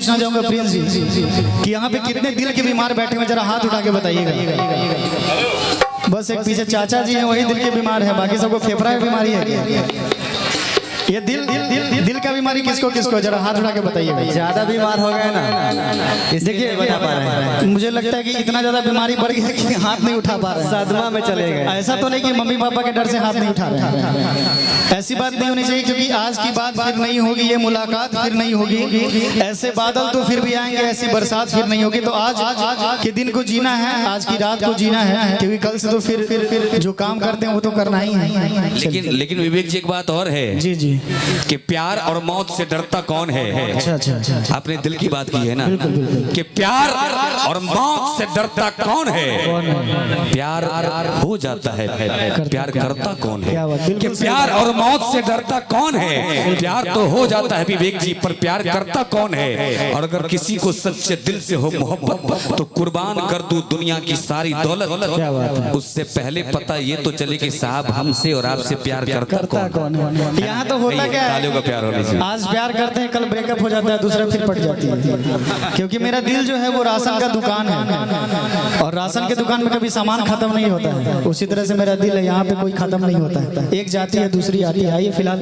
पूछना चाहूंगा प्रिंस जी कि यहाँ पे कितने दिल के बीमार बैठे हुए, जरा हाथ उठा के बताइएगा। बस एक पीछे चाचा जी हैं, वही दिल के बीमार है, बाकी सबको फेफड़ा की बीमारी है। ये दिल का बीमारी किसको किसको, जरा हाथ उठा के बताइएगा। ज्यादा बीमार हो गए ना, देखिए बता पा रहे हैं। मुझे लगता है कि इतना ज्यादा बीमारी बढ़ गया कि हाथ नहीं उठा पा रहे हैं, सदमा में चले गए। ऐसा तो नहीं कि मम्मी पापा के डर से हाथ नहीं उठा रहे हैं, ऐसी बात नहीं होनी चाहिए, क्योंकि आज की बात फिर नहीं होगी, ये मुलाकात फिर नहीं होगी। ऐसे बादल तो फिर भी आएंगे, ऐसी बरसात फिर नहीं होगी। तो आज के दिन को जीना है, आज की रात को जीना है, क्योंकि कल से तो फिर जो काम करते हैं वो तो करना ही है। लेकिन विवेक जी एक बात और है जी जी कि प्यार और मौत से डरता कौन है। अच्छा आपने दिल की बात की है ना कि प्यार और मौत से डरता कौन है। प्यार हो जाता है, प्यार करता कौन है। कि प्यार और मौत से डरता कौन है। प्यार तो हो जाता है विवेक जी, पर प्यार करता कौन है। और अगर किसी को सच्चे दिल से हो मोहब्बत तो कुर्बान कर दूं दुनिया की सारी दौलत, उससे पहले पता ये तो चले कि साहब हमसे और आपसे प्यार करता कौन है। यहाँ तो होता क्या है, का प्यार होने से आज प्यार करते हैं, कल ब्रेकअप हो जाता है, दूसरा फिर पट जाती है। क्योंकि मेरा दिल जो है वो राशन का दुकान है, और राशन के दुकान में कभी सामान खत्म नहीं होता है, उसी तरह से मेरा दिल है, यहाँ पे कोई खत्म नहीं होता है। एक जाती है दूसरी आती है। आइए फिलहाल